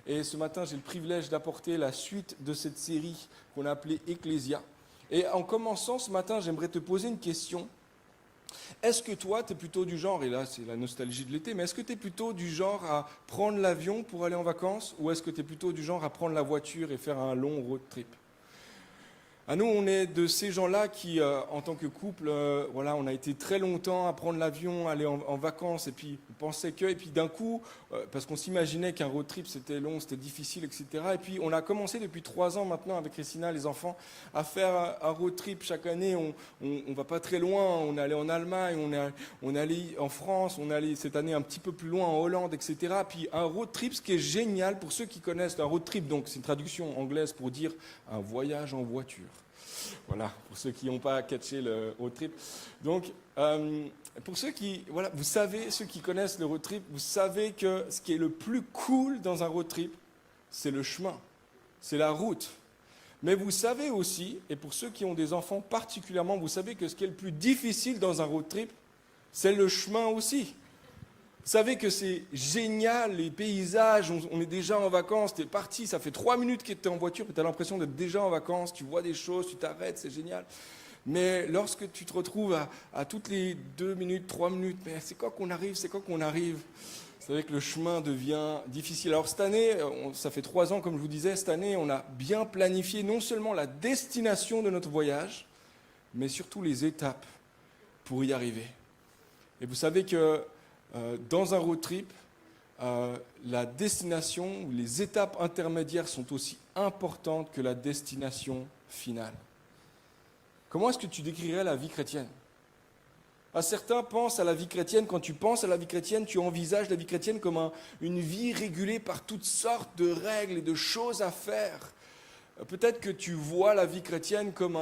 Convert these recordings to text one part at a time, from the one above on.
Et ce matin, j'ai le privilège d'apporter la suite de cette série qu'on a appelée Ecclésia. Et en commençant ce matin, j'aimerais te poser une question. Est-ce que toi, tu es plutôt du genre, et là c'est la nostalgie de l'été, mais est-ce que tu es plutôt du genre à prendre l'avion pour aller en vacances ou est-ce que tu es plutôt du genre à prendre la voiture et faire un long road trip? À nous, on est de ces gens-là qui, en tant que couple, voilà, on a été très longtemps à prendre l'avion, aller en vacances, et puis on pensait que, et puis d'un coup, parce qu'on s'imaginait qu'un road trip c'était long, c'était difficile, etc. Et puis on a commencé depuis 3 ans maintenant avec Christina, les enfants, à faire un road trip chaque année. On va pas très loin, on est allé en Allemagne, on est allé en France, on est allé cette année un petit peu plus loin en Hollande, etc. Puis un road trip, ce qui est génial pour ceux qui connaissent un road trip, donc c'est une traduction anglaise pour dire un voyage en voiture. Voilà, pour ceux qui n'ont pas catché le road trip. Donc, pour ceux qui, voilà, vous savez, ceux qui connaissent le road trip, vous savez que ce qui est le plus cool dans un road trip, c'est le chemin, c'est la route. Mais vous savez aussi, et pour ceux qui ont des enfants particulièrement, vous savez que ce qui est le plus difficile dans un road trip, c'est le chemin aussi. Vous savez que c'est génial, les paysages, on est déjà en vacances, tu es parti, ça fait 3 minutes que tu es en voiture, tu as l'impression d'être déjà en vacances, tu vois des choses, tu t'arrêtes, c'est génial. Mais lorsque tu te retrouves à toutes les 2 minutes, 3 minutes, mais c'est quand qu'on arrive, c'est quand qu'on arrive, vous savez que le chemin devient difficile. Alors cette année, ça fait 3 ans comme je vous disais, cette année on a bien planifié non seulement la destination de notre voyage, mais surtout les étapes pour y arriver. Et vous savez que dans un road trip, la destination ou les étapes intermédiaires sont aussi importantes que la destination finale. Comment est-ce que tu décrirais la vie chrétienne? Certains pensent à la vie chrétienne, quand tu penses à la vie chrétienne, tu envisages la vie chrétienne comme une vie régulée par toutes sortes de règles et de choses à faire. Peut-être que tu vois la vie chrétienne comme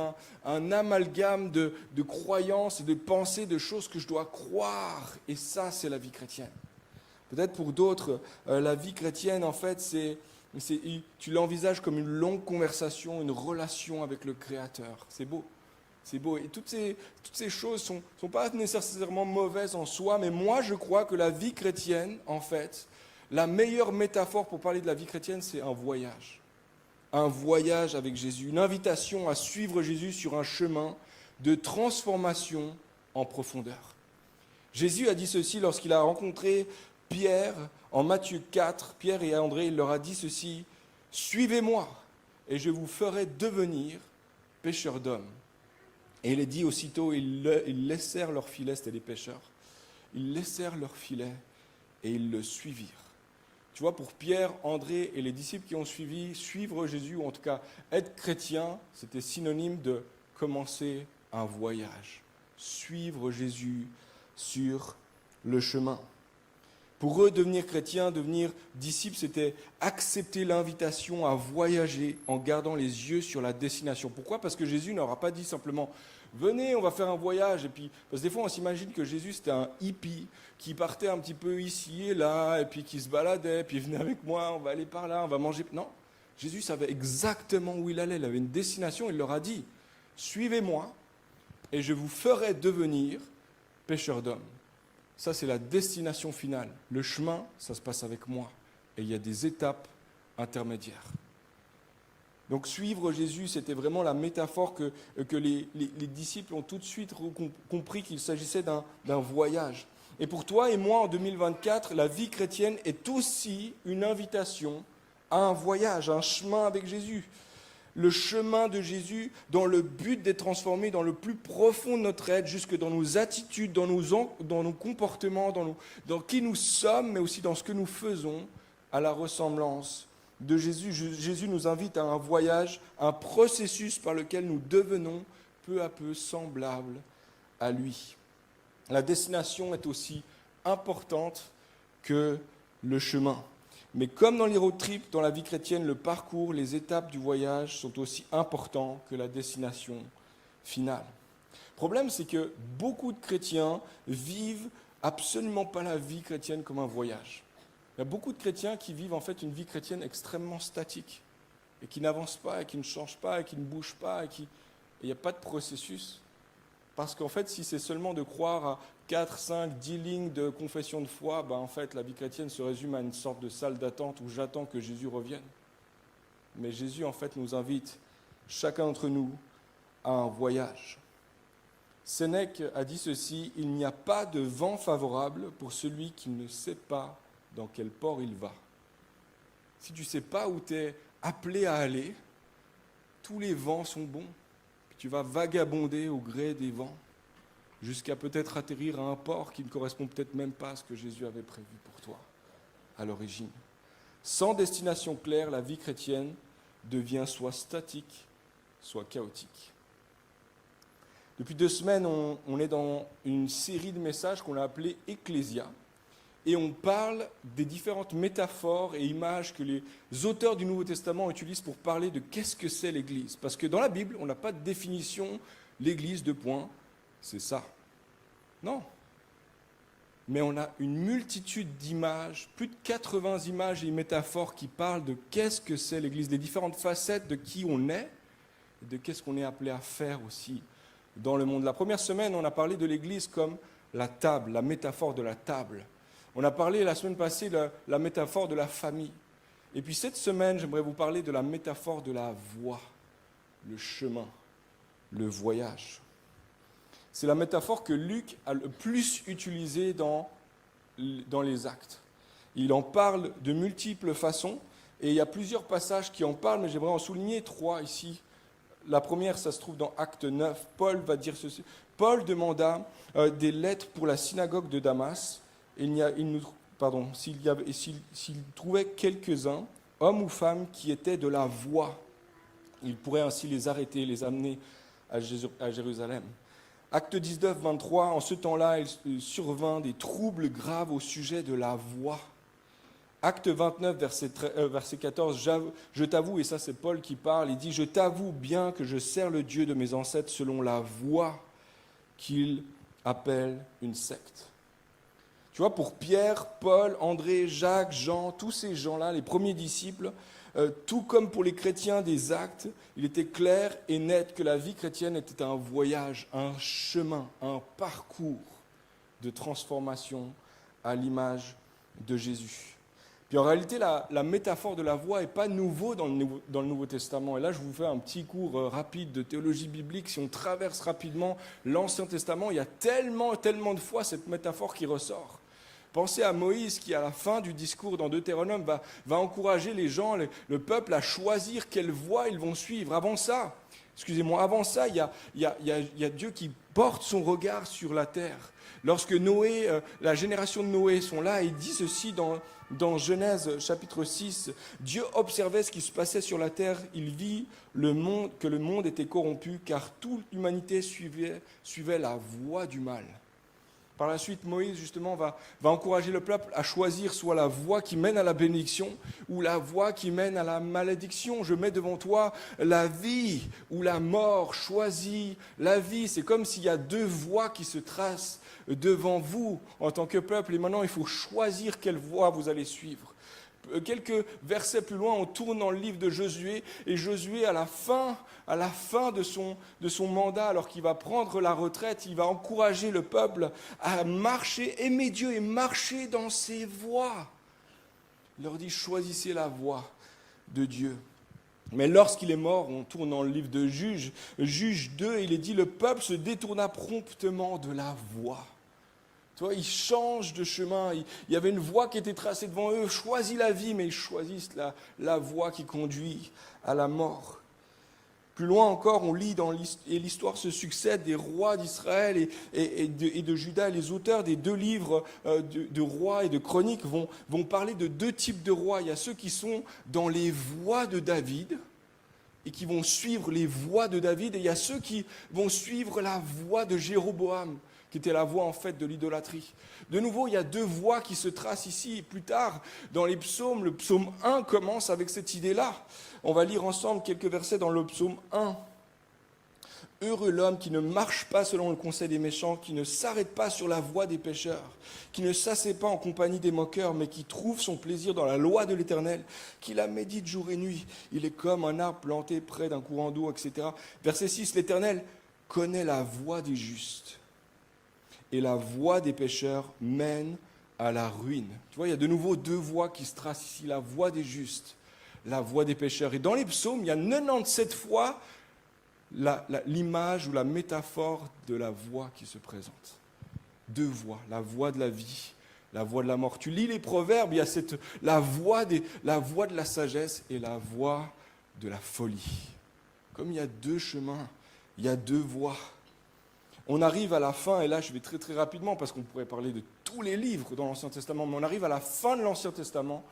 un amalgame de croyances et de pensées, de choses que je dois croire. Et ça, c'est la vie chrétienne. Peut-être pour d'autres, la vie chrétienne, en fait, tu l'envisages comme une longue conversation, une relation avec le Créateur. C'est beau. C'est beau. Et toutes ces choses ne sont pas nécessairement mauvaises en soi, mais moi, je crois que la vie chrétienne, en fait, la meilleure métaphore pour parler de la vie chrétienne, c'est un voyage. Un voyage avec Jésus, une invitation à suivre Jésus sur un chemin de transformation en profondeur. Jésus a dit ceci lorsqu'il a rencontré Pierre en Matthieu 4. Pierre et André, il leur a dit ceci: « Suivez-moi et je vous ferai devenir pêcheurs d'hommes. » Et il est dit aussitôt, ils laissèrent leur filet, c'était les pêcheurs, ils laissèrent leur filet et ils le suivirent. Tu vois, pour Pierre, André et les disciples qui ont suivi, suivre Jésus, ou en tout cas être chrétien, c'était synonyme de commencer un voyage. Suivre Jésus sur le chemin. Pour eux, devenir chrétien, devenir disciple, c'était accepter l'invitation à voyager en gardant les yeux sur la destination. Pourquoi? Parce que Jésus n'aura pas dit simplement « Venez, on va faire un voyage ». Et puis, parce que des fois, on s'imagine que Jésus, c'était un hippie qui partait un petit peu ici et là, et puis qui se baladait, puis venez avec moi, on va aller par là, on va manger. Non, Jésus savait exactement où il allait. Il avait une destination, il leur a dit « Suivez-moi et je vous ferai devenir pêcheurs d'hommes ». Ça, c'est la destination finale. Le chemin, ça se passe avec moi. Et il y a des étapes intermédiaires. Donc suivre Jésus, c'était vraiment la métaphore que les disciples ont tout de suite compris qu'il s'agissait d'un voyage. Et pour toi et moi, en 2024, la vie chrétienne est aussi une invitation à un voyage, à un chemin avec Jésus. Le chemin de Jésus dans le but d'être transformé dans le plus profond de notre être, jusque dans nos attitudes, dans nos comportements, dans qui nous sommes, mais aussi dans ce que nous faisons, à la ressemblance de Jésus. Jésus nous invite à un voyage, un processus par lequel nous devenons peu à peu semblables à lui. La destination est aussi importante que le chemin. Mais comme dans les road trips, dans la vie chrétienne, le parcours, les étapes du voyage sont aussi importants que la destination finale. Le problème, c'est que beaucoup de chrétiens vivent absolument pas la vie chrétienne comme un voyage. Il y a beaucoup de chrétiens qui vivent en fait une vie chrétienne extrêmement statique et qui n'avancent pas, et qui ne changent pas, et qui ne bougent pas, et il n'y a pas de processus. Parce qu'en fait, si c'est seulement de croire à 4, 5, 10 lignes de confession de foi, en fait, la vie chrétienne se résume à une sorte de salle d'attente où j'attends que Jésus revienne. Mais Jésus, en fait, nous invite, chacun d'entre nous, à un voyage. Sénèque a dit ceci, « Il n'y a pas de vent favorable pour celui qui ne sait pas dans quel port il va. » Si tu ne sais pas où tu es appelé à aller, tous les vents sont bons. Tu vas vagabonder au gré des vents, jusqu'à peut-être atterrir à un port qui ne correspond peut-être même pas à ce que Jésus avait prévu pour toi à l'origine. Sans destination claire, la vie chrétienne devient soit statique, soit chaotique. Depuis 2 semaines, on est dans une série de messages qu'on a appelée Ecclésia, et on parle des différentes métaphores et images que les auteurs du Nouveau Testament utilisent pour parler de qu'est-ce que c'est l'Église. Parce que dans la Bible, on n'a pas de définition, l'Église, c'est ça. Non. Mais on a une multitude d'images, plus de 80 images et métaphores qui parlent de qu'est-ce que c'est l'Église, les différentes facettes de qui on est et de qu'est-ce qu'on est appelé à faire aussi dans le monde. La première semaine, on a parlé de l'Église comme la table, la métaphore de la table. On a parlé la semaine passée de la métaphore de la famille. Et puis cette semaine, j'aimerais vous parler de la métaphore de la voie, le chemin, le voyage. C'est la métaphore que Luc a le plus utilisée dans les actes. Il en parle de multiples façons, et il y a plusieurs passages qui en parlent, mais j'aimerais en souligner 3 ici. La première, ça se trouve dans Acte 9. Paul va dire ceci. Paul demanda des lettres pour la synagogue de Damas. S'il trouvait quelques-uns, hommes ou femmes, qui étaient de la voie, il pourrait ainsi les arrêter, les amener à Jérusalem. Acte 19, 23, en ce temps-là, il survint des troubles graves au sujet de la voie. Acte 29, verset 14, je t'avoue, et ça c'est Paul qui parle, il dit « Je t'avoue bien que je sers le Dieu de mes ancêtres selon la voie qu'il appelle une secte. » Tu vois, pour Pierre, Paul, André, Jacques, Jean, tous ces gens-là, les premiers disciples, tout comme pour les chrétiens des Actes, il était clair et net que la vie chrétienne était un voyage, un chemin, un parcours de transformation à l'image de Jésus. Puis en réalité, la métaphore de la voie n'est pas nouveau dans le Nouveau Testament. Et là, je vous fais un petit cours rapide de théologie biblique. Si on traverse rapidement l'Ancien Testament, il y a tellement de fois cette métaphore qui ressort. Pensez à Moïse qui, à la fin du discours dans Deutéronome, va encourager les gens, le peuple, à choisir quelle voie ils vont suivre. Avant ça, il y a Dieu qui porte son regard sur la terre. Lorsque Noé, la génération de Noé sont là, il dit ceci dans Genèse chapitre 6, « Dieu observait ce qui se passait sur la terre, il vit que le monde était corrompu, car toute l'humanité suivait la voie du mal. » Par la suite, Moïse, justement, va encourager le peuple à choisir soit la voie qui mène à la bénédiction ou la voie qui mène à la malédiction. Je mets devant toi la vie ou la mort. Choisis la vie. C'est comme s'il y a 2 voies qui se tracent devant vous en tant que peuple. Et maintenant, il faut choisir quelle voie vous allez suivre. Quelques versets plus loin, on tourne dans le livre de Josué, et Josué, à la fin de son mandat, alors qu'il va prendre la retraite, il va encourager le peuple à marcher, aimer Dieu et marcher dans ses voies. Il leur dit, choisissez la voie de Dieu. Mais lorsqu'il est mort, on tourne dans le livre de Juge 2, il est dit, le peuple se détourna promptement de la voie. Tu vois, ils changent de chemin. Il y avait une voie qui était tracée devant eux. Choisis la vie, mais ils choisissent la voie qui conduit à la mort. Plus loin encore, on lit et l'histoire se succède des rois d'Israël et de Juda. Et les auteurs des 2 livres de rois et de chroniques vont parler de 2 types de rois. Il y a ceux qui sont dans les voies de David et qui vont suivre les voies de David. Et il y a ceux qui vont suivre la voie de Jéroboam, qui était la voie en fait de l'idolâtrie. De nouveau, il y a 2 voies qui se tracent ici. Plus tard, dans les psaumes, le psaume 1 commence avec cette idée-là. On va lire ensemble quelques versets dans le psaume 1. « Heureux l'homme qui ne marche pas selon le conseil des méchants, qui ne s'arrête pas sur la voie des pécheurs, qui ne s'assied pas en compagnie des moqueurs, mais qui trouve son plaisir dans la loi de l'Éternel, qui la médite jour et nuit. Il est comme un arbre planté près d'un courant d'eau, etc. » Verset 6, « L'Éternel connais la voie des justes, et la voie des pécheurs mène à la ruine. Tu vois, il y a de nouveau deux voies qui se tracent ici, la voie des justes, la voie des pécheurs. Et dans les psaumes, il y a 97 fois l'image ou la métaphore de la voie qui se présente. Deux voies, la voie de la vie, la voie de la mort. Tu lis les proverbes, il y a la voie de la sagesse et la voie de la folie. Comme il y a deux chemins, il y a deux voies. On arrive à la fin, et là je vais très très rapidement parce qu'on pourrait parler de tous les livres dans l'Ancien Testament, mais on arrive à la fin de l'Ancien Testament.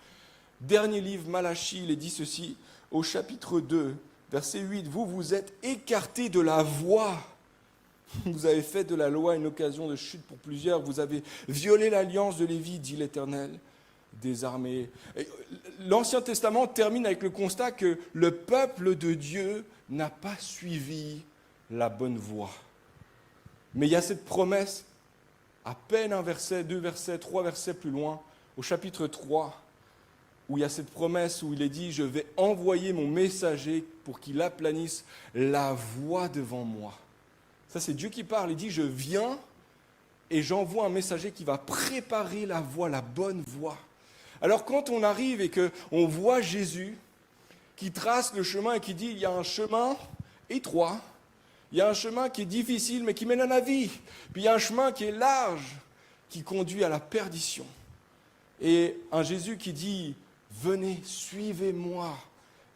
Dernier livre, Malachie, il est dit ceci, au chapitre 2, verset 8, « Vous vous êtes écartés de la voie. Vous avez fait de la loi une occasion de chute pour plusieurs. Vous avez violé l'alliance de Lévi, dit l'Éternel des armées. » L'Ancien Testament termine avec le constat que le peuple de Dieu n'a pas suivi la bonne voie. Mais il y a cette promesse, à peine un verset, deux versets, trois versets plus loin, au chapitre 3, où il y a cette promesse où il est dit « Je vais envoyer mon messager pour qu'il aplanisse la voie devant moi. » Ça, c'est Dieu qui parle. Il dit, je viens et j'envoie un messager qui va préparer la voie, la bonne voie. Alors, quand on arrive et qu'on voit Jésus qui trace le chemin et qui dit, il y a un chemin étroit, il y a un chemin qui est difficile mais qui mène à la vie. Puis il y a un chemin qui est large, qui conduit à la perdition. Et un Jésus qui dit, venez, suivez-moi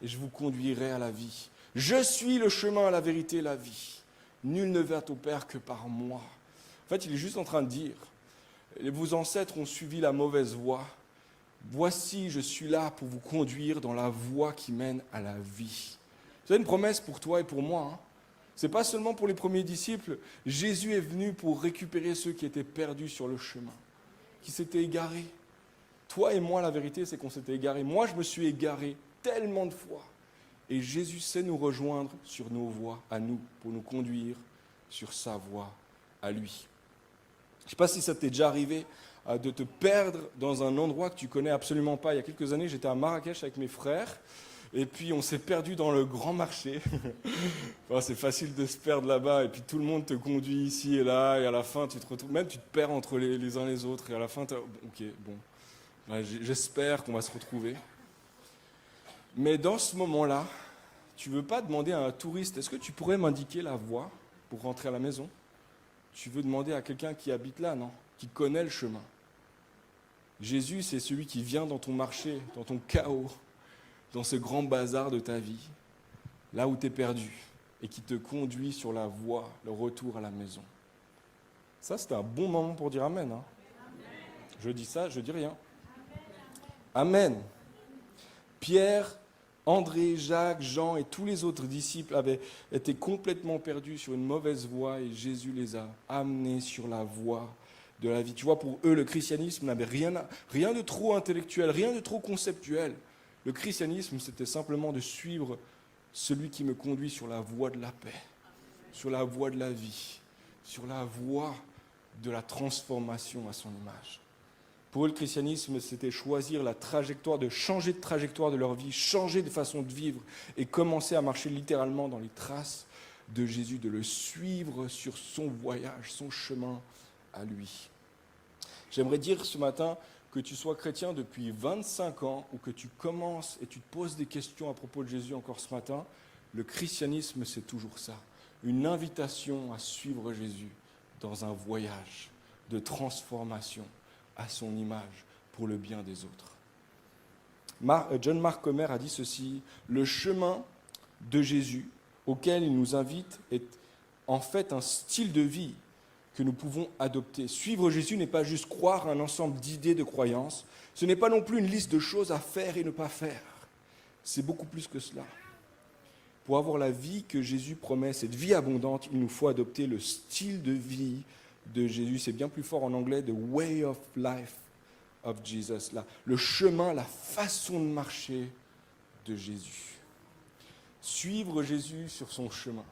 et je vous conduirai à la vie. Je suis le chemin, la vérité, la vie. Nul ne vient au Père que par moi. En fait, il est juste en train de dire, vos ancêtres ont suivi la mauvaise voie. Voici, je suis là pour vous conduire dans la voie qui mène à la vie. C'est une promesse pour toi et pour moi. Hein. Ce n'est pas seulement pour les premiers disciples. Jésus est venu pour récupérer ceux qui étaient perdus sur le chemin, qui s'étaient égarés. Toi et moi, la vérité, c'est qu'on s'était égarés. Moi, je me suis égaré tellement de fois. Et Jésus sait nous rejoindre sur nos voies à nous, pour nous conduire sur sa voie à lui. Je ne sais pas si ça t'est déjà arrivé de te perdre dans un endroit que tu ne connais absolument pas. Il y a quelques années, j'étais à Marrakech avec mes frères, et puis on s'est perdu dans le grand marché. Enfin, c'est facile de se perdre là-bas, et puis tout le monde te conduit ici et là, et à la fin, tu te retrouves, même tu te perds entre les uns les autres, et à la fin, ok, bon, j'espère qu'on va se retrouver. Mais dans ce moment-là, tu ne veux pas demander à un touriste, est-ce que tu pourrais m'indiquer la voie pour rentrer à la maison? Tu veux demander à quelqu'un qui habite là, non? Qui connaît le chemin. Jésus, c'est celui qui vient dans ton marché, dans ton chaos, dans ce grand bazar de ta vie, là où tu es perdu, et qui te conduit sur la voie, le retour à la maison. Ça, c'était un bon moment pour dire Amen. Hein? Je dis ça, je dis rien. Amen. Pierre, André, Jacques, Jean et tous les autres disciples avaient été complètement perdus sur une mauvaise voie et Jésus les a amenés sur la voie de la vie. Tu vois, pour eux, le christianisme n'avait rien de trop intellectuel, rien de trop conceptuel. Le christianisme, c'était simplement de suivre celui qui me conduit sur la voie de la paix, sur la voie de la vie, sur la voie de la transformation à son image. Pour eux, le christianisme, c'était choisir la trajectoire, de changer de trajectoire de leur vie, changer de façon de vivre et commencer à marcher littéralement dans les traces de Jésus, de le suivre sur son voyage, son chemin à lui. J'aimerais dire ce matin que tu sois chrétien depuis 25 ans ou que tu commences et tu te poses des questions à propos de Jésus encore ce matin, le christianisme, c'est toujours ça. Une invitation à suivre Jésus dans un voyage de transformation à son image pour le bien des autres. John Mark Comer a dit ceci, le chemin de Jésus auquel il nous invite est en fait un style de vie que nous pouvons adopter. Suivre Jésus n'est pas juste croire un ensemble d'idées, de croyances, ce n'est pas non plus une liste de choses à faire et ne pas faire. C'est beaucoup plus que cela. Pour avoir la vie que Jésus promet, cette vie abondante, il nous faut adopter le style de vie de Jésus. C'est bien plus fort en anglais, the way of life of Jesus. Le chemin, la façon de marcher de Jésus. Suivre Jésus sur son chemin.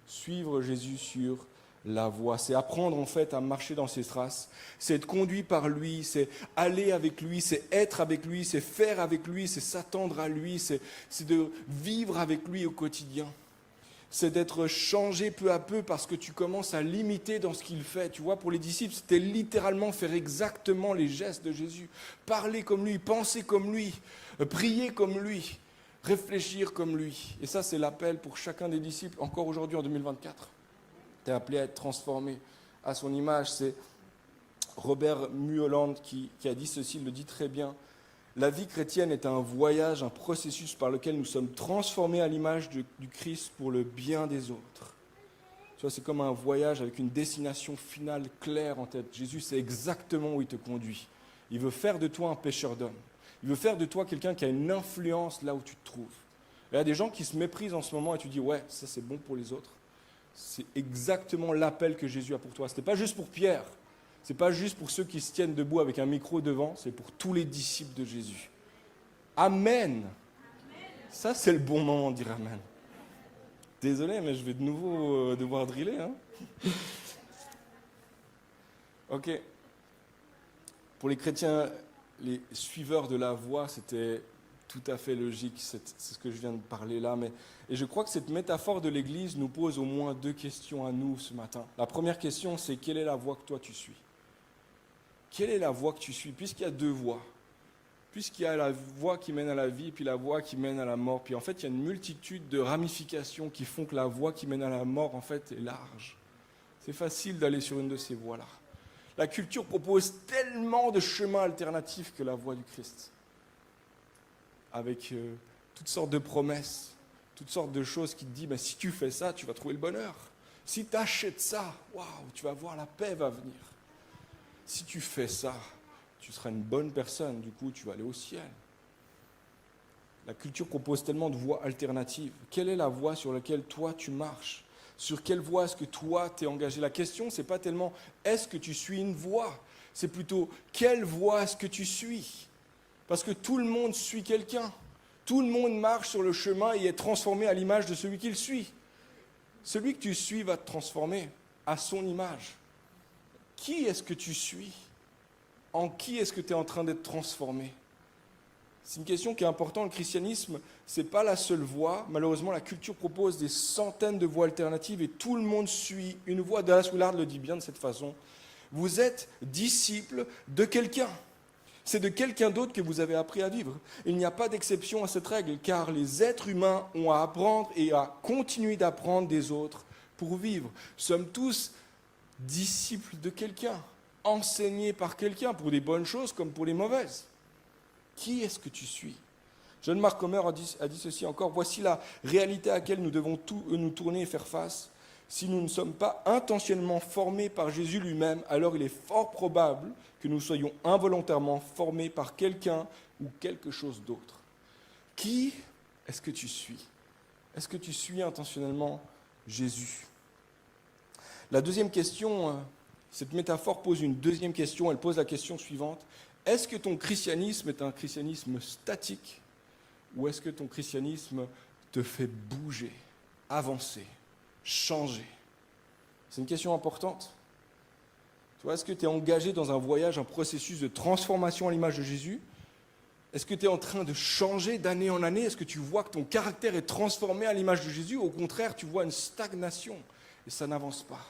Suivre Jésus sur la voie. C'est apprendre en fait à marcher dans ses traces. C'est être conduit par lui, c'est aller avec lui, c'est être avec lui, c'est faire avec lui, c'est s'attendre à lui, c'est de vivre avec lui au quotidien. c'est d'être changé peu à peu parce que tu commences à l'imiter dans ce qu'il fait. Tu vois, pour les disciples, c'était littéralement faire exactement les gestes de Jésus. Parler comme lui, penser comme lui, prier comme lui, réfléchir comme lui. Et ça, c'est l'appel pour chacun des disciples, encore aujourd'hui en 2024. Tu es appelé à être transformé à son image. C'est Robert Mulholland qui a dit ceci, il le dit très bien. La vie chrétienne est un voyage, un processus par lequel nous sommes transformés à l'image du Christ pour le bien des autres. Tu vois, c'est comme un voyage avec une destination finale claire en tête. Jésus sait exactement où il te conduit. Il veut faire de toi un pêcheur d'hommes. Il veut faire de toi quelqu'un qui a une influence là où tu te trouves. Il y a des gens qui se méprisent en ce moment et tu dis, ouais, ça c'est bon pour les autres. C'est exactement l'appel que Jésus a pour toi. Ce n'est pas juste pour Pierre. Ce n'est pas juste pour ceux qui se tiennent debout avec un micro devant, c'est pour tous les disciples de Jésus. Amen. Ça, c'est le bon moment de dire Amen. Désolé, mais je vais de nouveau devoir driller. Ok. Pour les chrétiens, les suiveurs de la voie, c'était tout à fait logique. C'est ce que je viens de parler là. Et je crois que cette métaphore de l'Église nous pose au moins 2 questions à nous ce matin. La première question, c'est quelle est la voie que toi tu suis ? Quelle est la voie que tu suis ? Puisqu'il y a 2 voies. Puisqu'il y a la voie qui mène à la vie, puis la voie qui mène à la mort. Puis en fait, il y a une multitude de ramifications qui font que la voie qui mène à la mort, en fait, est large. C'est facile d'aller sur une de ces voies-là. La culture propose tellement de chemins alternatifs que la voie du Christ. Avec toutes sortes de promesses, toutes sortes de choses qui te disent, si tu fais ça, tu vas trouver le bonheur. Si tu achètes ça, waouh, tu vas voir, la paix va venir. Si tu fais ça, tu seras une bonne personne, du coup tu vas aller au ciel. La culture propose tellement de voies alternatives. Quelle est la voie sur laquelle toi tu marches ? Sur quelle voie est-ce que toi t'es engagé ? La question, ce n'est pas tellement est-ce que tu suis une voie ? C'est plutôt quelle voie est-ce que tu suis ? Parce que tout le monde suit quelqu'un. Tout le monde marche sur le chemin et est transformé à l'image de celui qu'il suit. Celui que tu suis va te transformer à son image. Qui est-ce que tu suis ? En qui est-ce que tu es en train d'être transformé ? C'est une question qui est importante. Le christianisme, ce n'est pas la seule voie. Malheureusement, la culture propose des centaines de voies alternatives et tout le monde suit une voie. Dallas Willard le dit bien de cette façon. Vous êtes disciple de quelqu'un. C'est de quelqu'un d'autre que vous avez appris à vivre. Il n'y a pas d'exception à cette règle, car les êtres humains ont à apprendre et à continuer d'apprendre des autres pour vivre. Nous sommes tous disciple de quelqu'un, enseigné par quelqu'un pour des bonnes choses comme pour les mauvaises. Qui est-ce que tu suis ? John Mark Comer a dit ceci encore, voici la réalité à laquelle nous devons nous tourner et faire face. Si nous ne sommes pas intentionnellement formés par Jésus lui-même, alors il est fort probable que nous soyons involontairement formés par quelqu'un ou quelque chose d'autre. Qui est-ce que tu suis ? Est-ce que tu suis intentionnellement Jésus ? La deuxième question, cette métaphore pose une deuxième question, elle pose la question suivante. Est-ce que ton christianisme est un christianisme statique ou est-ce que ton christianisme te fait bouger, avancer, changer ? C'est une question importante. Tu vois, est-ce que tu es engagé dans un voyage, un processus de transformation à l'image de Jésus ? Est-ce que tu es en train de changer d'année en année ? Est-ce que tu vois que ton caractère est transformé à l'image de Jésus ? Au contraire, tu vois une stagnation et ça n'avance pas.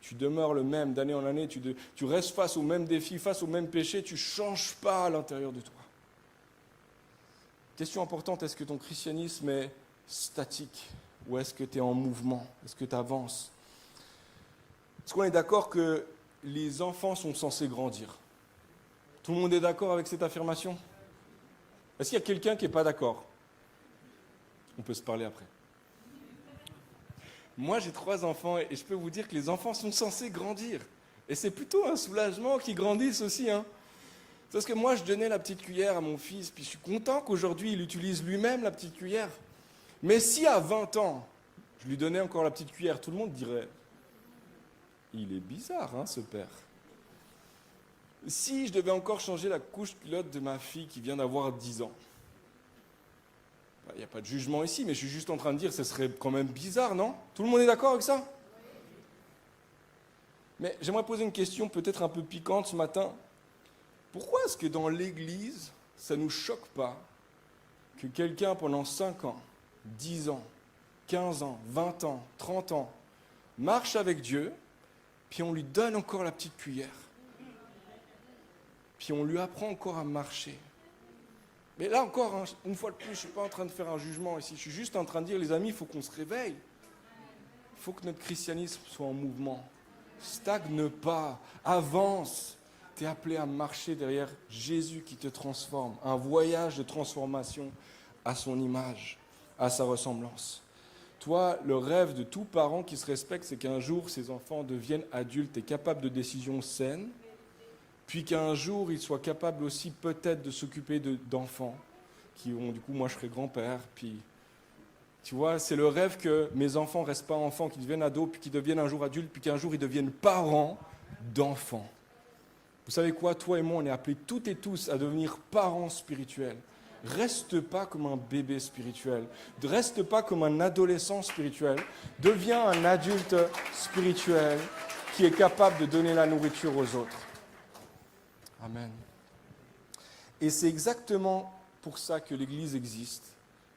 Tu demeures le même d'année en année, tu restes face aux mêmes défis, face aux mêmes péchés, tu ne changes pas à l'intérieur de toi. Question importante, est-ce que ton christianisme est statique ou est-ce que tu es en mouvement ? Est-ce que tu avances ? Est-ce qu'on est d'accord que les enfants sont censés grandir ? Tout le monde est d'accord avec cette affirmation ? Est-ce qu'il y a quelqu'un qui n'est pas d'accord ? On peut se parler après. Moi, j'ai 3 enfants et je peux vous dire que les enfants sont censés grandir. Et c'est plutôt un soulagement qu'ils grandissent aussi. Parce que moi, je donnais la petite cuillère à mon fils, puis je suis content qu'aujourd'hui, il utilise lui-même la petite cuillère. Mais si à 20 ans, je lui donnais encore la petite cuillère, tout le monde dirait « Il est bizarre, ce père ». Si je devais encore changer la couche culotte de ma fille qui vient d'avoir 10 ans, il n'y a pas de jugement ici, mais je suis juste en train de dire, ce serait quand même bizarre, non ? Tout le monde est d'accord avec ça ? Mais j'aimerais poser une question peut-être un peu piquante ce matin. Pourquoi est-ce que dans l'Église, ça ne nous choque pas que quelqu'un pendant 5 ans, 10 ans, 15 ans, 20 ans, 30 ans, marche avec Dieu, puis on lui donne encore la petite cuillère. Puis on lui apprend encore à marcher. Mais là encore, hein, une fois de plus, je ne suis pas en train de faire un jugement ici. Je suis juste en train de dire, les amis, il faut qu'on se réveille. Il faut que notre christianisme soit en mouvement. Stagne pas, avance. Tu es appelé à marcher derrière Jésus qui te transforme. Un voyage de transformation à son image, à sa ressemblance. Toi, le rêve de tout parent qui se respecte, c'est qu'un jour, ses enfants deviennent adultes et capables de décisions saines, puis qu'un jour, ils soient capables aussi peut-être de s'occuper d'enfants, qui ont, du coup, moi je serai grand-père, puis, tu vois, c'est le rêve que mes enfants ne restent pas enfants, qu'ils deviennent ados, puis qu'ils deviennent un jour adultes, puis qu'un jour, ils deviennent parents d'enfants. Vous savez quoi, toi et moi, on est appelés toutes et tous à devenir parents spirituels. Reste pas comme un bébé spirituel, reste pas comme un adolescent spirituel, deviens un adulte spirituel qui est capable de donner la nourriture aux autres. Amen. Et c'est exactement pour ça que l'Église existe.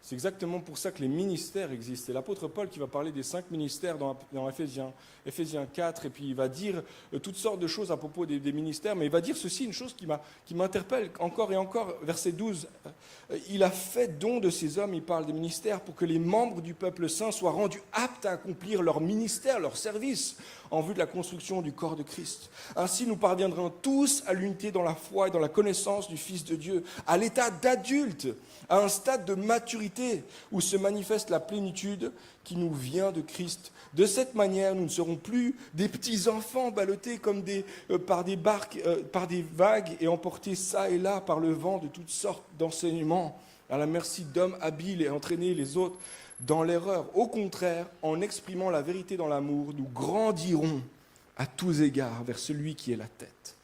C'est exactement pour ça que les ministères existent. C'est l'apôtre Paul qui va parler des 5 ministères dans Éphésiens 4, et puis il va dire toutes sortes de choses à propos des ministères, mais il va dire ceci, une chose qui m'interpelle encore et encore, verset 12. Il a fait don de ces hommes, il parle des ministères, pour que les membres du peuple saint soient rendus aptes à accomplir leur ministère, leur service, en vue de la construction du corps de Christ. Ainsi, nous parviendrons tous à l'unité dans la foi et dans la connaissance du Fils de Dieu, à l'état d'adulte, à un stade de maturité où se manifeste la plénitude qui nous vient de Christ. De cette manière, nous ne serons plus des petits enfants ballottés comme par des barques, par des vagues et emportés ça et là par le vent de toutes sortes d'enseignements, à la merci d'hommes habiles et entraîner les autres dans l'erreur. Au contraire, en exprimant la vérité dans l'amour, nous grandirons à tous égards vers celui qui est la tête,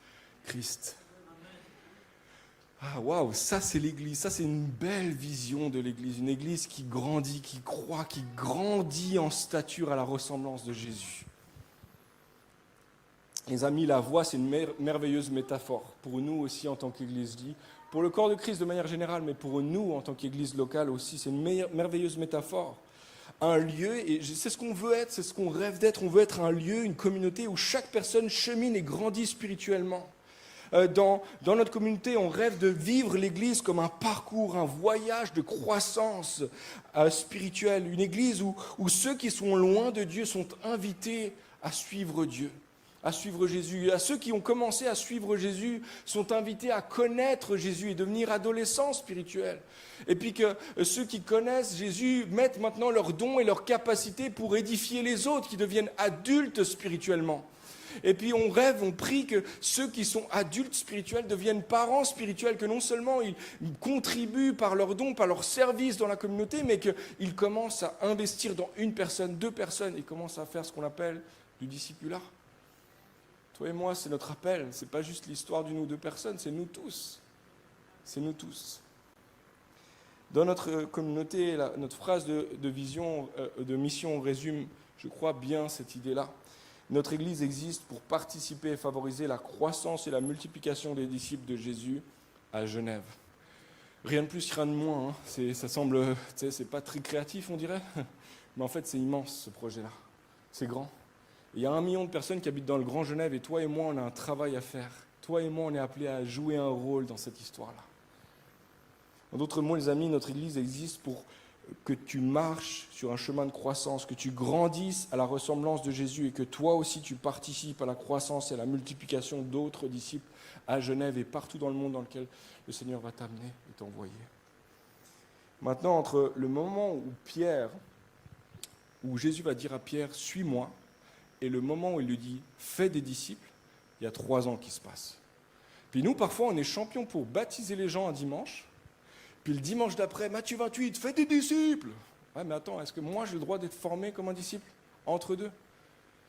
Christ. Ah waouh, ça c'est l'Église, ça c'est une belle vision de l'Église, une Église qui grandit, qui croit, qui grandit en stature à la ressemblance de Jésus. Les amis, la voix c'est une merveilleuse métaphore pour nous aussi en tant qu'Église dit, pour le corps de Christ de manière générale, mais pour nous en tant qu'Église locale aussi, c'est une merveilleuse métaphore. Un lieu, et c'est ce qu'on veut être, c'est ce qu'on rêve d'être, on veut être un lieu, une communauté où chaque personne chemine et grandit spirituellement. Dans notre communauté, on rêve de vivre l'Église comme un parcours, un voyage de croissance spirituelle. Une Église où ceux qui sont loin de Dieu sont invités à suivre Dieu, à suivre Jésus. À ceux qui ont commencé à suivre Jésus sont invités à connaître Jésus et devenir adolescents spirituels. Et puis que ceux qui connaissent Jésus mettent maintenant leurs dons et leurs capacités pour édifier les autres, qui deviennent adultes spirituellement. Et puis on rêve, on prie que ceux qui sont adultes spirituels deviennent parents spirituels, que non seulement ils contribuent par leurs dons, par leur service dans la communauté, mais qu'ils commencent à investir dans une personne, 2 personnes, et commencent à faire ce qu'on appelle du discipulat. Toi et moi, c'est notre appel, ce n'est pas juste l'histoire d'une ou 2 personnes, c'est nous tous. C'est nous tous. Dans notre communauté, notre phrase de vision, de mission résume, je crois, bien cette idée-là. Notre Église existe pour participer et favoriser la croissance et la multiplication des disciples de Jésus à Genève. Rien de plus, rien de moins. Hein. Ça semble, c'est pas très créatif, on dirait, mais en fait, c'est immense ce projet-là. C'est grand. Il y a 1 million de personnes qui habitent dans le Grand Genève et toi et moi, on a un travail à faire. Toi et moi, on est appelés à jouer un rôle dans cette histoire-là. En d'autres mots, les amis, notre Église existe pour que tu marches sur un chemin de croissance, que tu grandisses à la ressemblance de Jésus et que toi aussi tu participes à la croissance et à la multiplication d'autres disciples à Genève et partout dans le monde dans lequel le Seigneur va t'amener et t'envoyer. Maintenant, entre le moment où Jésus va dire à Pierre « Suis-moi » et le moment où il lui dit « Fais des disciples », il y a 3 ans qui se passent. Puis nous, parfois, on est champions pour baptiser les gens un dimanche. Puis le dimanche d'après, Matthieu 28, fais des disciples. Ouais, mais attends, est-ce que moi j'ai le droit d'être formé comme un disciple entre deux?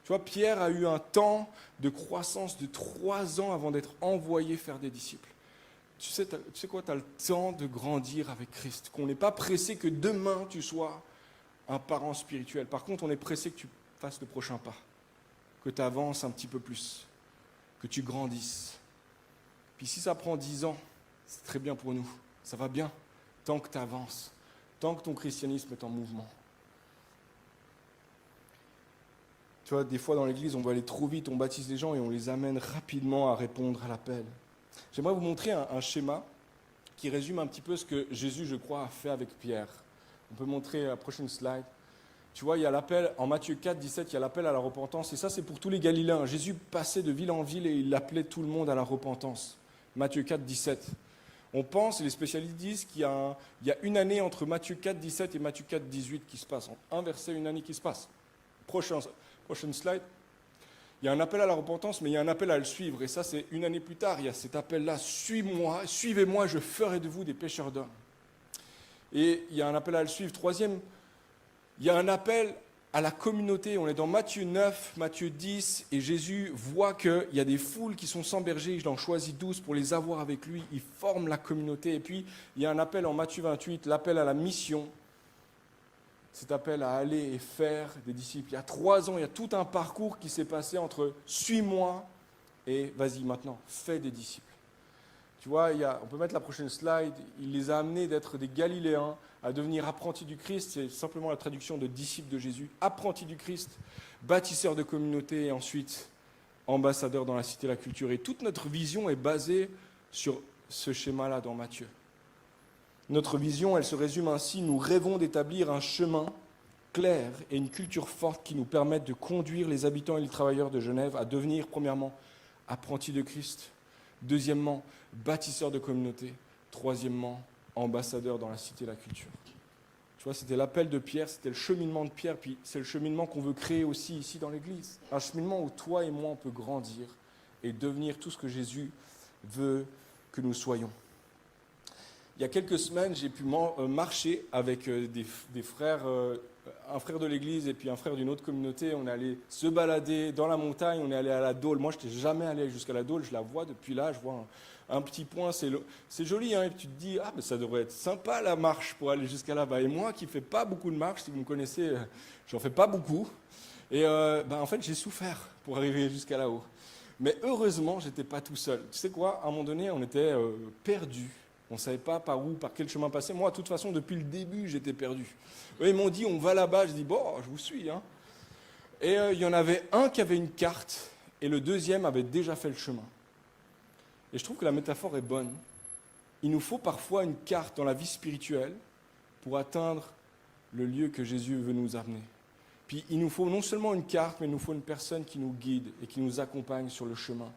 Tu vois, Pierre a eu un temps de croissance de 3 ans avant d'être envoyé faire des disciples. Tu sais quoi, tu as le temps de grandir avec Christ. Qu'on n'est pas pressé que demain tu sois un parent spirituel. Par contre, on est pressé que tu fasses le prochain pas. Que tu avances un petit peu plus. Que tu grandisses. Puis si ça prend 10 ans, c'est très bien pour nous. Ça va bien, tant que tu avances, tant que ton christianisme est en mouvement. Tu vois, des fois dans l'église, on va aller trop vite, on baptise les gens et on les amène rapidement à répondre à l'appel. J'aimerais vous montrer un schéma qui résume un petit peu ce que Jésus, je crois, a fait avec Pierre. On peut montrer la prochaine slide. Tu vois, il y a l'appel, en Matthieu 4, 17, il y a l'appel à la repentance. Et ça, c'est pour tous les Galiléens. Jésus passait de ville en ville et il appelait tout le monde à la repentance. Matthieu 4, 17. On pense, et les spécialistes disent qu'il y a une année entre Matthieu 4, 17 et Matthieu 4, 18 qui se passe. En un verset, une année qui se passe. Prochaine slide. Il y a un appel à la repentance, mais il y a un appel à le suivre. Et ça, c'est une année plus tard. Il y a cet appel-là, suis-moi, suivez-moi, je ferai de vous des pécheurs d'hommes. Et il y a un appel à le suivre. Troisième, il y a un appel à la communauté. On est dans Matthieu 9, Matthieu 10, et Jésus voit qu'il y a des foules qui sont sans berger. Il en choisit 12 pour les avoir avec lui. Il forme la communauté. Et puis, il y a un appel en Matthieu 28, l'appel à la mission. Cet appel à aller et faire des disciples. Il y a 3 ans, il y a tout un parcours qui s'est passé entre « suis-moi » et « vas-y maintenant, fais des disciples ». Tu vois, on peut mettre la prochaine slide, il les a amenés d'être des Galiléens à devenir apprentis du Christ, c'est simplement la traduction de disciples de Jésus, apprentis du Christ, bâtisseurs de communauté et ensuite ambassadeurs dans la cité de la culture. Et toute notre vision est basée sur ce schéma-là dans Matthieu. Notre vision, elle se résume ainsi, nous rêvons d'établir un chemin clair et une culture forte qui nous permettent de conduire les habitants et les travailleurs de Genève à devenir, premièrement, apprentis de Christ, deuxièmement, bâtisseurs de communauté, troisièmement, ambassadeurs dans la cité de la culture. Tu vois, c'était l'appel de Pierre, c'était le cheminement de Pierre, puis c'est le cheminement qu'on veut créer aussi ici dans l'Église. Un cheminement où toi et moi, on peut grandir et devenir tout ce que Jésus veut que nous soyons. Il y a quelques semaines, j'ai pu marcher avec des frères, un frère de l'église et puis un frère d'une autre communauté. On est allé se balader dans la montagne, on est allé à la Dôle. Moi, je n'étais jamais allé jusqu'à la Dôle, je la vois depuis là, je vois un petit point, c'est joli, hein, et tu te dis, ah, mais ça devrait être sympa la marche pour aller jusqu'à là-bas. Et moi, qui ne fais pas beaucoup de marche, si vous me connaissez, j'en fais pas beaucoup. Et en fait, j'ai souffert pour arriver jusqu'à là-haut. Mais heureusement, je n'étais pas tout seul. Tu sais quoi, à un moment donné, on était perdus. On ne savait pas par quel chemin passer. Moi, de toute façon, depuis le début, j'étais perdu. Eux, ils m'ont dit, on va là-bas. Je dis, bon, je vous suis. Hein. Et il y en avait un qui avait une carte et le deuxième avait déjà fait le chemin. Et je trouve que la métaphore est bonne. Il nous faut parfois une carte dans la vie spirituelle pour atteindre le lieu que Jésus veut nous amener. Puis il nous faut non seulement une carte, mais il nous faut une personne qui nous guide et qui nous accompagne sur le chemin,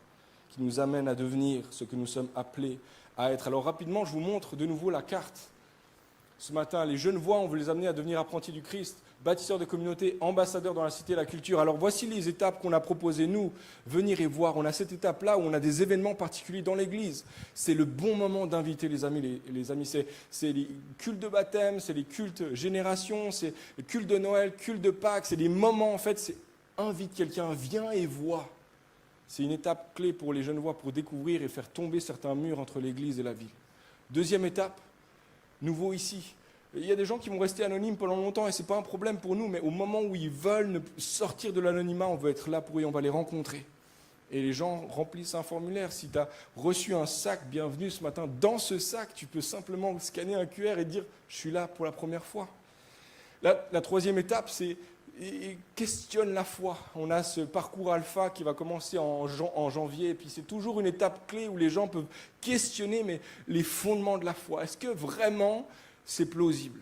qui nous amène à devenir ce que nous sommes appelés à être. Alors rapidement, je vous montre de nouveau la carte. Ce matin, les jeunes voix, on veut les amener à devenir apprentis du Christ, bâtisseurs de communauté, ambassadeurs dans la cité de la culture. Alors voici les étapes qu'on a proposées, nous, venir et voir. On a cette étape-là où on a des événements particuliers dans l'église. C'est le bon moment d'inviter les amis. Les amis, c'est les cultes de baptême, c'est les cultes génération, c'est les cultes de Noël, cultes de Pâques. C'est des moments, en fait, c'est invite quelqu'un, viens et vois. C'est une étape clé pour les jeunes voix pour découvrir et faire tomber certains murs entre l'église et la ville. Deuxième étape, nouveau ici. Il y a des gens qui vont rester anonymes pendant longtemps et ce n'est pas un problème pour nous, mais au moment où ils veulent sortir de l'anonymat, on veut être là pour eux, on va les rencontrer. Et les gens remplissent un formulaire. Si tu as reçu un sac, bienvenue ce matin, dans ce sac, tu peux simplement scanner un QR et dire « je suis là pour la première fois ». La troisième étape, c'est questionne la foi. On a ce parcours alpha qui va commencer en janvier, et puis c'est toujours une étape clé où les gens peuvent questionner les fondements de la foi. Est-ce que vraiment c'est plausible?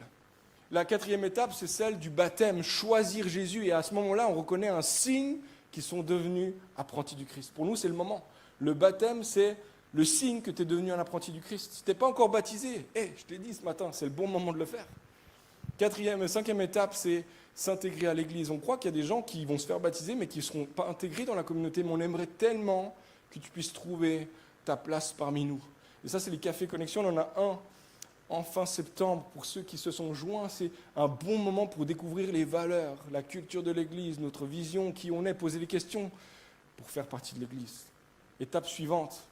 La quatrième étape, c'est celle du baptême, choisir Jésus, et à ce moment-là, on reconnaît un signe qu'ils sont devenus apprentis du Christ. Pour nous, c'est le moment. Le baptême, c'est le signe que tu es devenu un apprenti du Christ. Si tu n'es pas encore baptisé, je te l'ai dit ce matin, c'est le bon moment de le faire. Cinquième étape, c'est s'intégrer à l'église. On croit qu'il y a des gens qui vont se faire baptiser, mais qui ne seront pas intégrés dans la communauté. Mais on aimerait tellement que tu puisses trouver ta place parmi nous. Et ça, c'est les cafés connexion. On en a un en fin septembre pour ceux qui se sont joints. C'est un bon moment pour découvrir les valeurs, la culture de l'église, notre vision, qui on est, poser des questions pour faire partie de l'église. Étape suivante,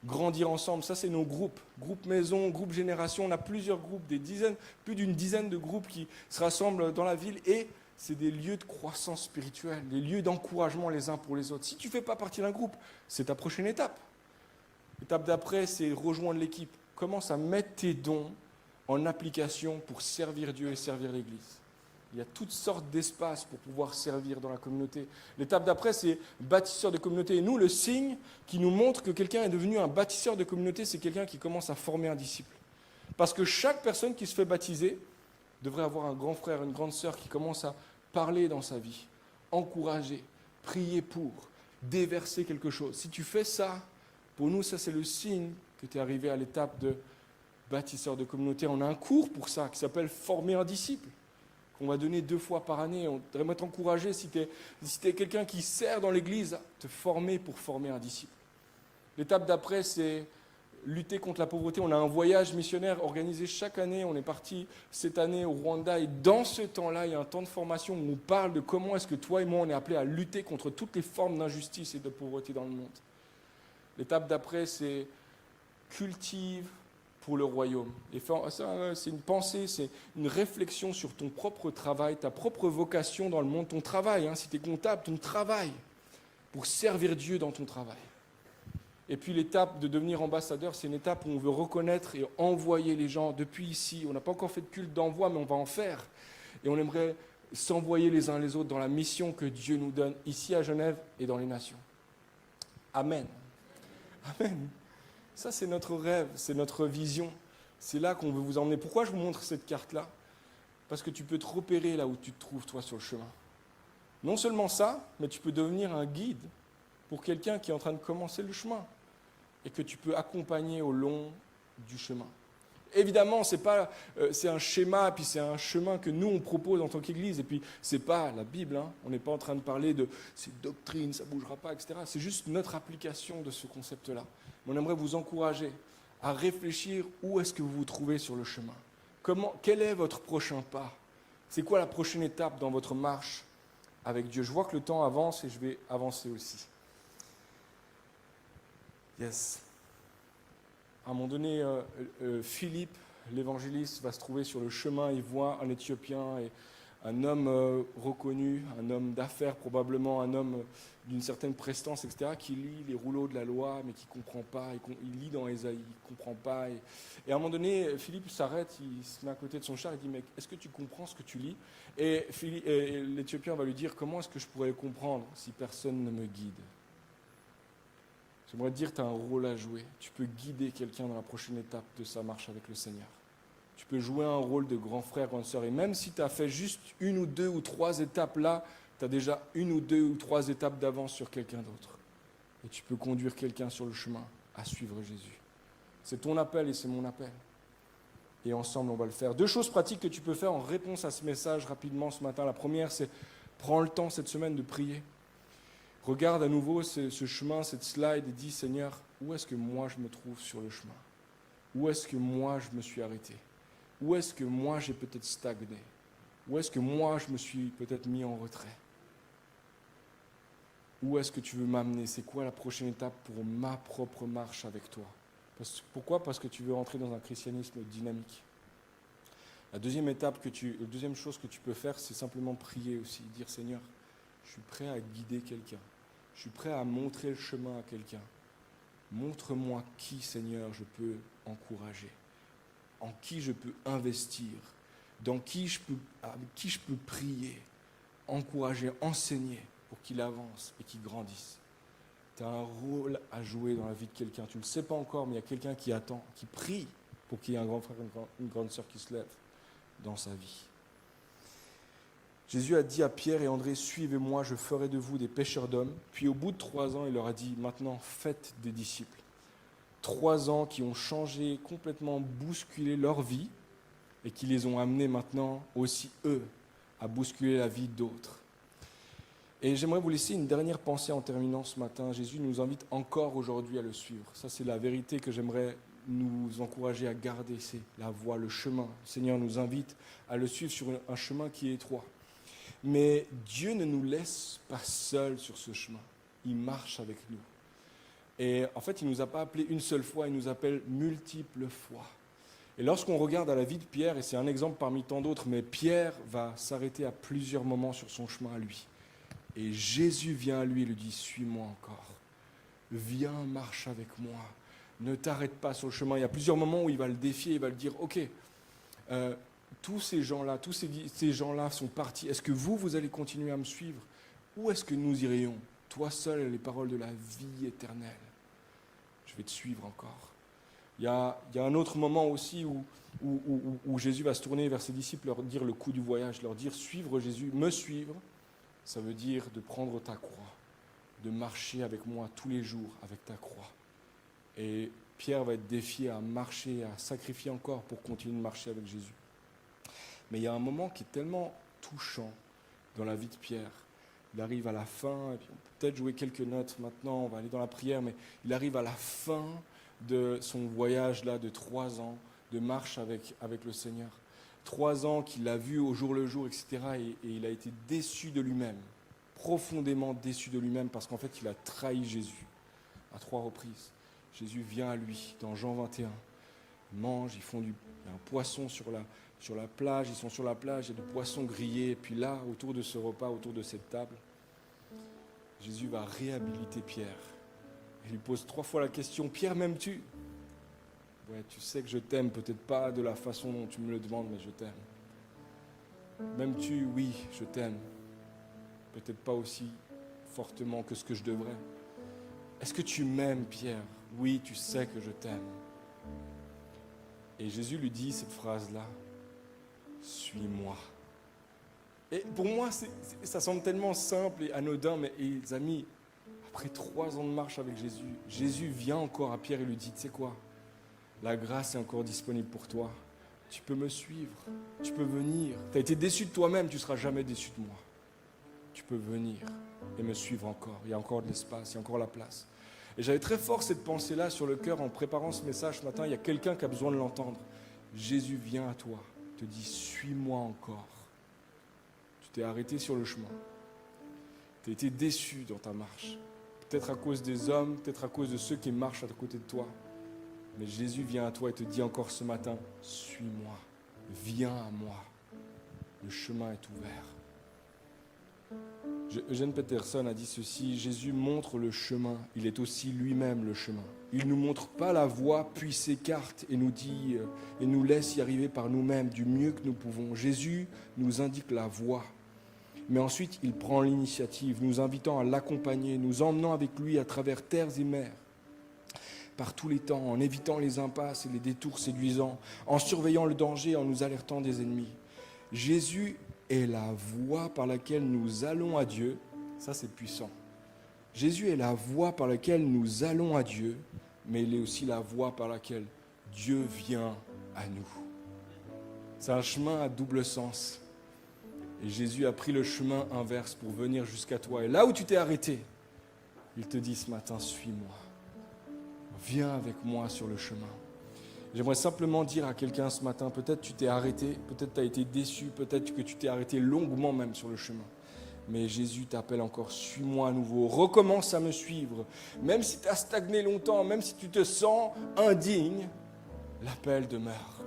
grandir ensemble. Ça, c'est nos groupes. Groupe maison, groupe génération. On a plusieurs groupes, plus d'une dizaine de groupes qui se rassemblent dans la ville. Et c'est des lieux de croissance spirituelle, des lieux d'encouragement les uns pour les autres. Si tu ne fais pas partie d'un groupe, c'est ta prochaine étape. L'étape d'après, c'est rejoindre l'équipe. Commence à mettre tes dons en application pour servir Dieu et servir l'Église. Il y a toutes sortes d'espaces pour pouvoir servir dans la communauté. L'étape d'après, c'est bâtisseur de communauté. Et nous, le signe qui nous montre que quelqu'un est devenu un bâtisseur de communauté, c'est quelqu'un qui commence à former un disciple. Parce que chaque personne qui se fait baptiser devrait avoir un grand frère, une grande sœur qui commence à parler dans sa vie, encourager, prier pour, déverser quelque chose. Si tu fais ça, pour nous, ça c'est le signe que tu es arrivé à l'étape de bâtisseur de communauté. On a un cours pour ça qui s'appelle Former un disciple, qu'on va donner 2 fois par année. On devrait t'encourager, si tu es quelqu'un qui sert dans l'église, à te former pour former un disciple. L'étape d'après, c'est lutter contre la pauvreté. On a un voyage missionnaire organisé chaque année. On est parti cette année au Rwanda. Et dans ce temps-là, il y a un temps de formation où on parle de comment est-ce que toi et moi, on est appelés à lutter contre toutes les formes d'injustice et de pauvreté dans le monde. L'étape d'après, c'est cultive pour le royaume. Et ça, c'est une pensée, c'est une réflexion sur ton propre travail, ta propre vocation dans le monde, ton travail. Si tu es comptable, ton travail, pour servir Dieu dans ton travail. Et puis l'étape de devenir ambassadeur, c'est une étape où on veut reconnaître et envoyer les gens depuis ici. On n'a pas encore fait de culte d'envoi, mais on va en faire. Et on aimerait s'envoyer les uns les autres dans la mission que Dieu nous donne ici à Genève et dans les nations. Amen. Amen. Ça, c'est notre rêve, c'est notre vision. C'est là qu'on veut vous emmener. Pourquoi je vous montre cette carte-là ? Parce que tu peux te repérer là où tu te trouves, toi, sur le chemin. Non seulement ça, mais tu peux devenir un guide pour quelqu'un qui est en train de commencer le chemin et que tu peux accompagner au long du chemin. Évidemment, c'est un schéma, puis c'est un chemin que nous, on propose en tant qu'Église, et puis ce n'est pas la Bible, on n'est pas en train de parler de ces doctrines, ça ne bougera pas, etc. C'est juste notre application de ce concept-là. On aimerait vous encourager à réfléchir où est-ce que vous vous trouvez sur le chemin. Quel est votre prochain pas ? C'est quoi la prochaine étape dans votre marche avec Dieu ? Je vois que le temps avance et je vais avancer aussi. Yes. À un moment donné, Philippe, l'évangéliste, va se trouver sur le chemin. Il voit un Éthiopien et un homme reconnu, un homme d'affaires probablement, un homme d'une certaine prestance, etc., qui lit les rouleaux de la loi, mais qui ne comprend pas. Il lit dans Ésaïe, il ne comprend pas. Et à un moment donné, Philippe s'arrête, il se met à côté de son char et dit « Mais est-ce que tu comprends ce que tu lis ?» Et l'Éthiopien va lui dire « Comment est-ce que je pourrais le comprendre si personne ne me guide ?» J'aimerais te dire que tu as un rôle à jouer. Tu peux guider quelqu'un dans la prochaine étape de sa marche avec le Seigneur. Tu peux jouer un rôle de grand frère, grande sœur. Et même si tu as fait juste 1 ou 2 ou 3 étapes là, tu as déjà 1 ou 2 ou 3 étapes d'avance sur quelqu'un d'autre. Et tu peux conduire quelqu'un sur le chemin à suivre Jésus. C'est ton appel et c'est mon appel. Et ensemble, on va le faire. 2 choses pratiques que tu peux faire en réponse à ce message rapidement ce matin. La première, c'est prends le temps cette semaine de prier. Regarde à nouveau ce chemin, cette slide et dis, Seigneur, où est-ce que moi je me trouve sur le chemin ? Où est-ce que moi je me suis arrêté ? Où est-ce que moi j'ai peut-être stagné ? Où est-ce que moi je me suis peut-être mis en retrait ? Où est-ce que tu veux m'amener ? C'est quoi la prochaine étape pour ma propre marche avec toi ? Pourquoi ? Parce que tu veux entrer dans un christianisme dynamique. La deuxième chose que tu peux faire, c'est simplement prier aussi, dire, Seigneur, je suis prêt à guider quelqu'un. Je suis prêt à montrer le chemin à quelqu'un. Montre-moi qui, Seigneur, je peux encourager, en qui je peux investir, avec qui je peux prier, encourager, enseigner pour qu'il avance et qu'il grandisse. Tu as un rôle à jouer dans la vie de quelqu'un. Tu ne le sais pas encore, mais il y a quelqu'un qui attend, qui prie pour qu'il y ait un grand frère, une grande sœur qui se lève dans sa vie. Jésus a dit à Pierre et André, « Suivez-moi, je ferai de vous des pêcheurs d'hommes. » Puis au bout de 3 ans, il leur a dit, « Maintenant, faites des disciples. » 3 ans qui ont changé, complètement bousculé leur vie et qui les ont amenés maintenant aussi, eux, à bousculer la vie d'autres. Et j'aimerais vous laisser une dernière pensée en terminant ce matin. Jésus nous invite encore aujourd'hui à le suivre. Ça, c'est la vérité que j'aimerais nous encourager à garder. C'est la voie, le chemin. Le Seigneur nous invite à le suivre sur un chemin qui est étroit. Mais Dieu ne nous laisse pas seuls sur ce chemin. Il marche avec nous. Et en fait, il ne nous a pas appelés une seule fois, il nous appelle multiples fois. Et lorsqu'on regarde à la vie de Pierre, et c'est un exemple parmi tant d'autres, mais Pierre va s'arrêter à plusieurs moments sur son chemin à lui. Et Jésus vient à lui et lui dit, « Suis-moi encore. Viens, marche avec moi. Ne t'arrête pas sur le chemin. » Il y a plusieurs moments où il va le défier, il va le dire, « Ok, tous ces gens-là, ces gens-là sont partis. Est-ce que vous allez continuer à me suivre? Où est-ce que nous irions? Toi seul et les paroles de la vie éternelle. Je vais te suivre encore. Il y a un autre moment aussi où Jésus va se tourner vers ses disciples, leur dire le coup du voyage, leur dire suivre Jésus, me suivre, ça veut dire de prendre ta croix, de marcher avec moi tous les jours avec ta croix. Et Pierre va être défié à marcher, à sacrifier encore pour continuer de marcher avec Jésus. Mais il y a un moment qui est tellement touchant dans la vie de Pierre. Il arrive à la fin, et puis on peut peut-être jouer quelques notes maintenant, on va aller dans la prière, mais il arrive à la fin de son voyage là de 3 ans de marche avec le Seigneur. 3 ans qu'il a vu au jour le jour, etc. Et il a été déçu de lui-même, profondément déçu de lui-même, parce qu'en fait il a trahi Jésus à 3 reprises. Jésus vient à lui dans Jean 21. Ils mangent, il y a un poisson sur la plage, ils sont sur la plage, il y a du poisson grillé, et puis là, autour de ce repas, autour de cette table, Jésus va réhabiliter Pierre. Il lui pose 3 fois la question, Pierre, m'aimes-tu? Ouais, tu sais que je t'aime, peut-être pas de la façon dont tu me le demandes, mais je t'aime. M'aimes-tu? Oui, je t'aime. Peut-être pas aussi fortement que ce que je devrais. Est-ce que tu m'aimes, Pierre? Oui, tu sais que je t'aime. Et Jésus lui dit cette phrase-là, suis-moi. Et pour moi, ça semble tellement simple et anodin, mais les amis, après 3 ans de marche avec Jésus, Jésus vient encore à Pierre et lui dit, tu sais quoi? La grâce est encore disponible pour toi. Tu peux me suivre, tu peux venir. Tu as été déçu de toi-même, tu ne seras jamais déçu de moi. Tu peux venir et me suivre encore. Il y a encore de l'espace, il y a encore la place. Et j'avais très fort cette pensée-là sur le cœur en préparant ce message ce matin. Il y a quelqu'un qui a besoin de l'entendre. Jésus vient à toi, te dit, suis-moi encore. Tu t'es arrêté sur le chemin. Tu as été déçu dans ta marche. Peut-être à cause des hommes, peut-être à cause de ceux qui marchent à côté de toi. Mais Jésus vient à toi et te dit encore ce matin, suis-moi, viens à moi. Le chemin est ouvert. Eugène Peterson a dit ceci, Jésus montre le chemin, il est aussi lui-même le chemin. Il ne nous montre pas la voie, puis s'écarte et nous dit, et nous laisse y arriver par nous-mêmes du mieux que nous pouvons. Jésus nous indique la voie. Mais ensuite, il prend l'initiative, nous invitant à l'accompagner, nous emmenant avec lui à travers terres et mers, par tous les temps, en évitant les impasses et les détours séduisants, en surveillant le danger, en nous alertant des ennemis. Jésus est la voie par laquelle nous allons à Dieu. Ça, c'est puissant. Jésus est la voie par laquelle nous allons à Dieu, mais il est aussi la voie par laquelle Dieu vient à nous. C'est un chemin à double sens. Et Jésus a pris le chemin inverse pour venir jusqu'à toi. Et là où tu t'es arrêté, il te dit ce matin, suis-moi. Viens avec moi sur le chemin. J'aimerais simplement dire à quelqu'un ce matin, peut-être tu t'es arrêté, peut-être tu as été déçu, peut-être que tu t'es arrêté longuement même sur le chemin. Mais Jésus t'appelle encore, suis-moi à nouveau, recommence à me suivre. Même si tu as stagné longtemps, même si tu te sens indigne, l'appel demeure.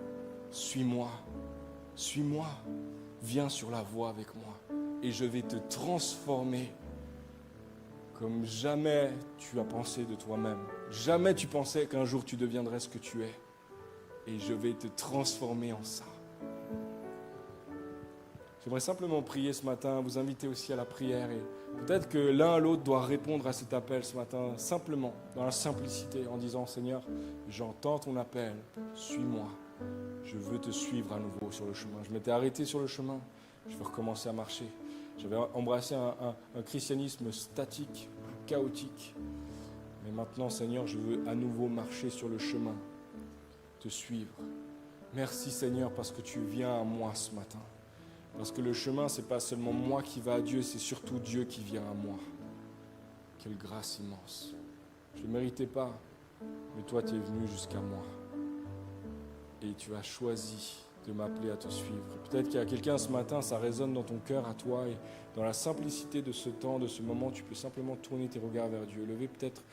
Suis-moi, suis-moi. Viens sur la voie avec moi et je vais te transformer comme jamais tu as pensé de toi-même. Jamais tu pensais qu'un jour tu deviendrais ce que tu es. Et je vais te transformer en ça. J'aimerais simplement prier ce matin, vous inviter aussi à la prière. Et peut-être que l'un à l'autre doit répondre à cet appel ce matin, simplement, dans la simplicité, en disant, Seigneur, j'entends ton appel, suis-moi. Je veux te suivre à nouveau sur le chemin. Je m'étais arrêté sur le chemin, je veux recommencer à marcher. J'avais embrassé un christianisme statique, chaotique. Mais maintenant, Seigneur, je veux à nouveau marcher sur le chemin, te suivre. Merci, Seigneur, parce que tu viens à moi ce matin. Parce que le chemin, ce n'est pas seulement moi qui va à Dieu, c'est surtout Dieu qui vient à moi. Quelle grâce immense. Je ne le méritais pas, mais toi, tu es venu jusqu'à moi. Et tu as choisi de m'appeler à te suivre. Peut-être qu'il y a quelqu'un ce matin, ça résonne dans ton cœur à toi, et dans la simplicité de ce temps, de ce moment, tu peux simplement tourner tes regards vers Dieu, lever peut-être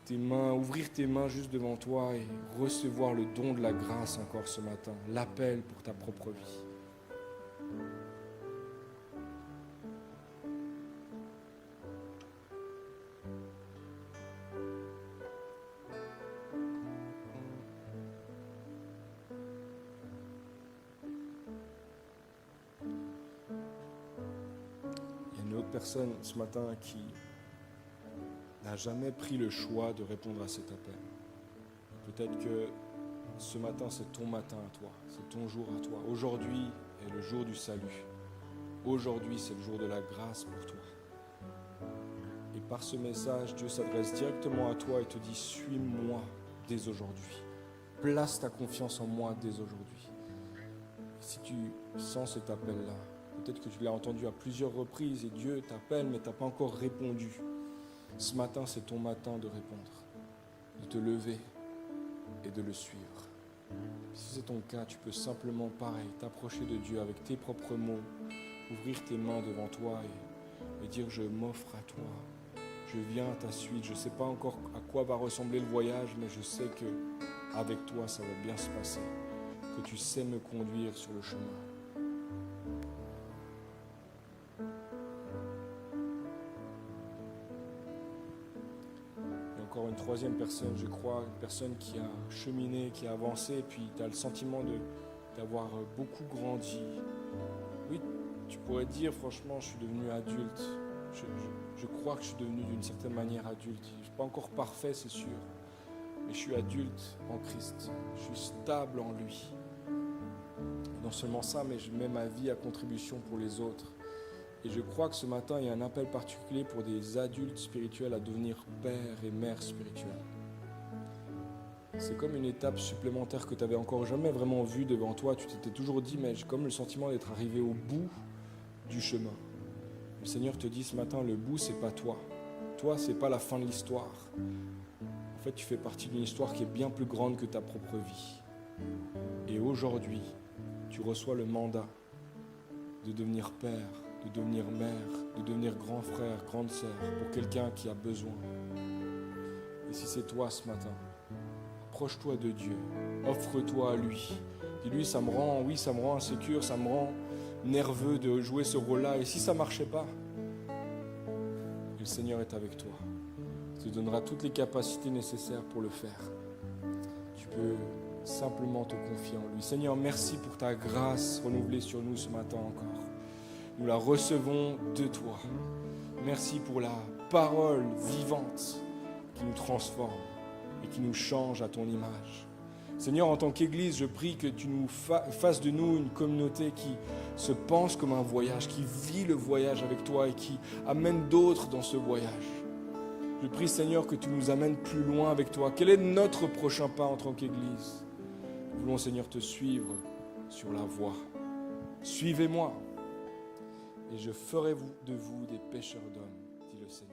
tes mains, ouvrir tes mains juste devant toi et recevoir le don de la grâce encore ce matin, l'appel pour ta propre vie. personne ce matin qui n'a jamais pris le choix de répondre à cet appel. Peut-être que ce matin, c'est ton matin à toi, c'est ton jour à toi. Aujourd'hui est le jour du salut. Aujourd'hui, c'est le jour de la grâce pour toi. Et par ce message, Dieu s'adresse directement à toi et te dit, suis-moi dès aujourd'hui. Place ta confiance en moi dès aujourd'hui. Et si tu sens cet appel-là, peut-être que tu l'as entendu à plusieurs reprises et Dieu t'appelle, mais tu n'as pas encore répondu. Ce matin, c'est ton matin de répondre, de te lever et de le suivre. Si c'est ton cas, tu peux simplement, pareil, t'approcher de Dieu avec tes propres mots, ouvrir tes mains devant toi et dire, je m'offre à toi. Je viens à ta suite. Je ne sais pas encore à quoi va ressembler le voyage, mais je sais qu'avec toi, ça va bien se passer. Que tu sais me conduire sur le chemin. Et encore une troisième personne, je crois, une personne qui a cheminé, qui a avancé, et puis tu as le sentiment d'avoir beaucoup grandi. Oui, tu pourrais dire, franchement, je suis devenu adulte. Je crois que je suis devenu d'une certaine manière adulte. Je ne suis pas encore parfait, c'est sûr. Mais je suis adulte en Christ. Je suis stable en lui. Et non seulement ça, mais je mets ma vie à contribution pour les autres. Et je crois que ce matin, il y a un appel particulier pour des adultes spirituels à devenir pères et mères spirituels. C'est comme une étape supplémentaire que tu n'avais encore jamais vraiment vue devant toi. Tu t'étais toujours dit, mais j'ai comme le sentiment d'être arrivé au bout du chemin. Le Seigneur te dit ce matin, le bout, c'est pas toi. Toi, c'est pas la fin de l'histoire. En fait, tu fais partie d'une histoire qui est bien plus grande que ta propre vie. Et aujourd'hui, tu reçois le mandat de devenir père, de devenir mère, de devenir grand frère, grande sœur, pour quelqu'un qui a besoin. Et si c'est toi ce matin, approche-toi de Dieu, offre-toi à lui. Dis-lui, ça me rend insécure, ça me rend nerveux de jouer ce rôle-là. Et si ça ne marchait pas, le Seigneur est avec toi. Il te donnera toutes les capacités nécessaires pour le faire. Tu peux simplement te confier en lui. Seigneur, merci pour ta grâce renouvelée sur nous ce matin encore. Nous la recevons de toi. Merci pour la parole vivante qui nous transforme et qui nous change à ton image. Seigneur, en tant qu'Église, je prie que tu nous fasses de nous une communauté qui se pense comme un voyage, qui vit le voyage avec toi et qui amène d'autres dans ce voyage. Je prie, Seigneur, que tu nous amènes plus loin avec toi. Quel est notre prochain pas en tant qu'Église? Nous voulons, Seigneur, te suivre sur la voie. Suivez-moi et je ferai de vous des pêcheurs d'hommes, dit le Seigneur.